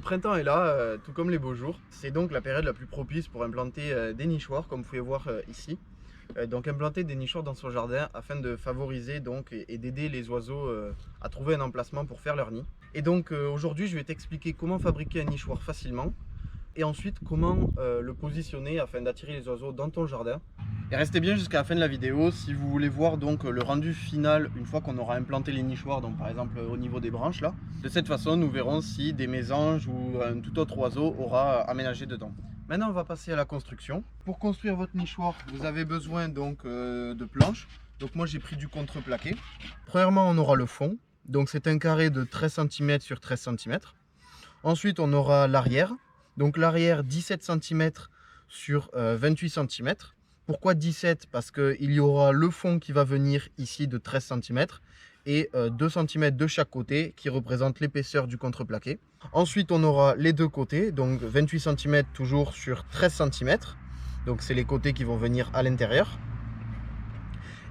printemps est là, tout comme les beaux jours. C'est donc la période la plus propice pour implanter des nichoirs, comme vous pouvez voir ici. Donc implanter des nichoirs dans son jardin afin de favoriser donc, et d'aider les oiseaux à trouver un emplacement pour faire leur nid. Et donc aujourd'hui je vais t'expliquer comment fabriquer un nichoir facilement et ensuite comment le positionner afin d'attirer les oiseaux dans ton jardin. Et restez bien jusqu'à la fin de la vidéo si vous voulez voir donc le rendu final une fois qu'on aura implanté les nichoirs, donc par exemple au niveau des branches là. De cette façon nous verrons si des mésanges ou un tout autre oiseau aura aménagé dedans. Maintenant on va passer à la construction. Pour construire votre nichoir vous avez besoin donc de planches. Donc moi j'ai pris du contreplaqué. Premièrement on aura le fond, donc c'est un carré de 13 cm sur 13 cm. Ensuite on aura l'arrière, donc l'arrière 17 cm sur 28 cm. Pourquoi 17? Parce qu'il y aura le fond qui va venir ici de 13 cm et 2 cm de chaque côté qui représente l'épaisseur du contreplaqué. Ensuite on aura les deux côtés, donc 28 cm toujours sur 13 cm. Donc c'est les côtés qui vont venir à l'intérieur.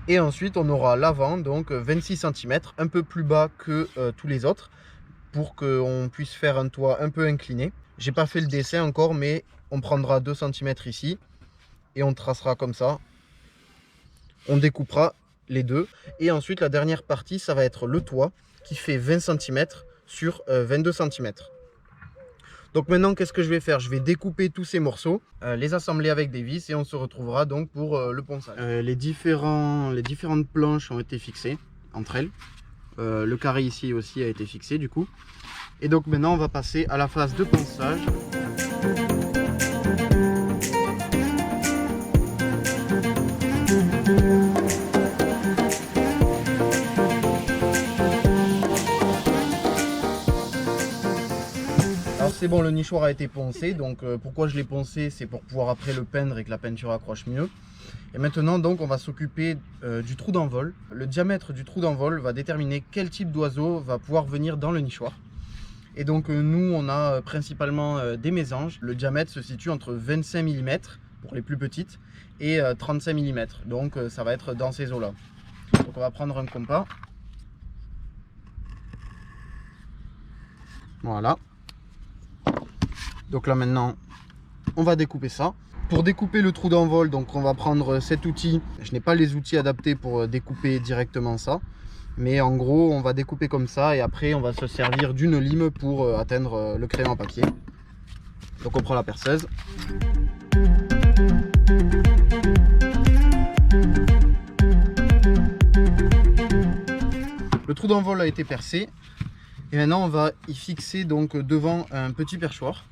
Et ensuite on aura l'avant, donc 26 cm, un peu plus bas que tous les autres, pour qu'on puisse faire un toit un peu incliné. J'ai pas fait le dessin encore, mais on prendra 2 cm ici et on tracera comme ça. On découpera les deux. Et ensuite la dernière partie, ça va être le toit qui fait 20 cm sur 22 cm. Donc maintenant, qu'est-ce que je vais faire? Je vais découper tous ces morceaux, les assembler avec des vis et on se retrouvera donc pour le ponçage. Les différentes planches ont été fixées entre elles. Le carré ici aussi a été fixé du coup. Et donc maintenant, on va passer à la phase de ponçage. Alors c'est bon, le nichoir a été poncé, donc pourquoi je l'ai poncé, c'est pour pouvoir après le peindre et que la peinture accroche mieux. Et maintenant donc on va s'occuper du trou d'envol. Le diamètre du trou d'envol va déterminer quel type d'oiseau va pouvoir venir dans le nichoir. Et donc nous on a principalement des mésanges. Le diamètre se situe entre 25 mm pour les plus petites et 35 mm. Donc ça va être dans ces eaux là. Donc on va prendre un compas. Voilà. Donc là maintenant on va découper ça. Pour découper le trou d'envol, donc on va prendre cet outil. Je n'ai pas les outils adaptés pour découper directement ça, mais en gros on va découper comme ça et après on va se servir d'une lime pour atteindre le crayon à papier. Donc on prend la perceuse. Le trou d'envol a été percé et maintenant on va y fixer donc devant un petit perchoir.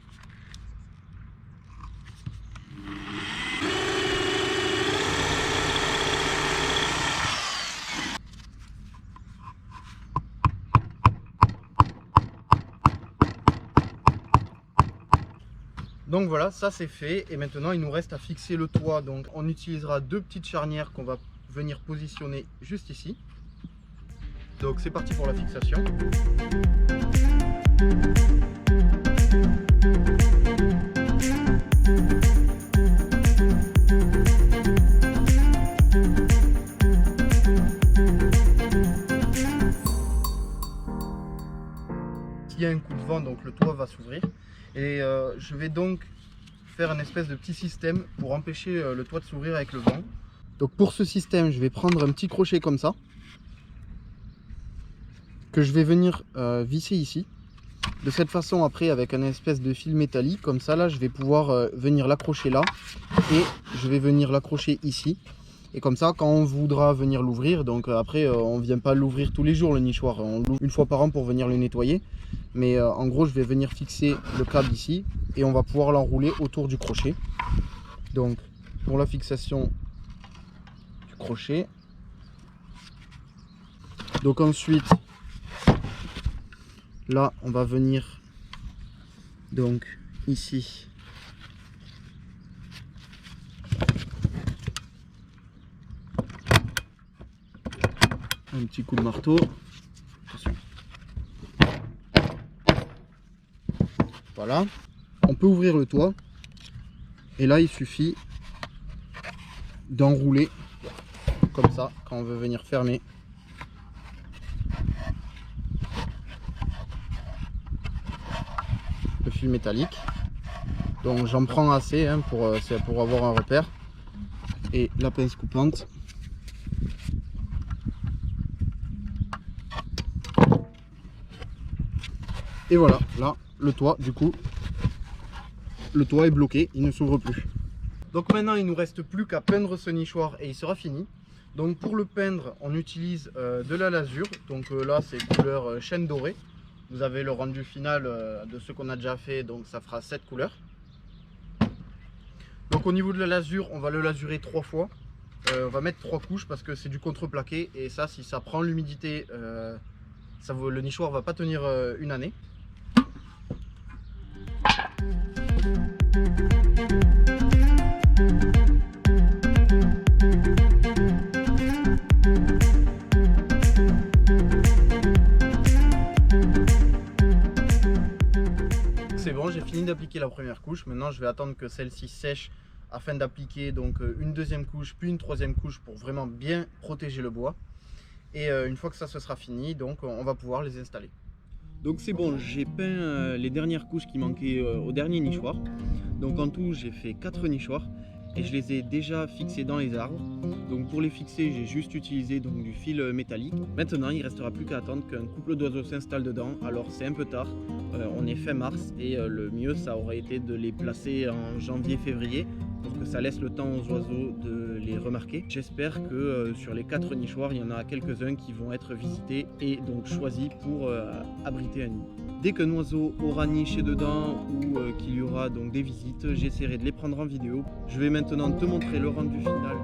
Donc voilà, ça c'est fait et maintenant il nous reste à fixer le toit. Donc on utilisera deux petites charnières qu'on va venir positionner juste ici. Donc c'est parti pour la fixation. S'il y a un coup de vent, donc le toit va s'ouvrir. Et je vais donc faire une espèce de petit système pour empêcher le toit de s'ouvrir avec le vent. Donc pour ce système, je vais prendre un petit crochet comme ça, que je vais venir visser ici. De cette façon, après, avec un espèce de fil métallique, comme ça, là, je vais pouvoir venir l'accrocher là. Et je vais venir l'accrocher ici. Et comme ça, quand on voudra venir l'ouvrir, donc après, on ne vient pas l'ouvrir tous les jours le nichoir. On l'ouvre une fois par an pour venir le nettoyer. Mais en gros, je vais venir fixer le câble ici. Et on va pouvoir l'enrouler autour du crochet. Donc, pour la fixation du crochet. Donc ensuite, là, on va venir donc ici. Un petit coup de marteau. Attention. Voilà. On peut ouvrir le toit. Et là, il suffit d'enrouler comme ça quand on veut venir fermer. Le fil métallique. Donc j'en prends assez hein, pour avoir un repère. Et la pince coupante. Et voilà, là, le toit, du coup, le toit est bloqué, il ne s'ouvre plus. Donc maintenant, il ne nous reste plus qu'à peindre ce nichoir et il sera fini. Donc pour le peindre, on utilise de la lasure. Donc là, c'est couleur chêne doré. Vous avez le rendu final de ce qu'on a déjà fait, donc ça fera 7 couleurs. Donc au niveau de la lasure, on va le lasurer 3 fois. On va mettre 3 couches parce que c'est du contreplaqué. Et ça, si ça prend l'humidité, le nichoir va pas tenir une année. C'est bon, j'ai fini d'appliquer la première couche. Maintenant, je vais attendre que celle-ci sèche afin d'appliquer donc une deuxième couche puis une troisième couche pour vraiment bien protéger le bois. Et une fois que ça se sera fini, donc on va pouvoir les installer. Donc c'est bon, j'ai peint les dernières couches qui manquaient au dernier nichoir. Donc en tout, j'ai fait 4 nichoirs et je les ai déjà fixés dans les arbres. Donc pour les fixer, j'ai juste utilisé donc du fil métallique. Maintenant, il ne restera plus qu'à attendre qu'un couple d'oiseaux s'installe dedans. Alors c'est un peu tard, on est fin mars et le mieux ça aurait été de les placer en janvier-février pour que ça laisse le temps aux oiseaux de les remarquer. J'espère que sur les 4 nichoirs, il y en a quelques-uns qui vont être visités et donc choisis pour abriter un nid. Dès qu'un oiseau aura niché dedans ou qu'il y aura donc des visites, j'essaierai de les prendre en vidéo. Je vais maintenant te montrer le rendu final.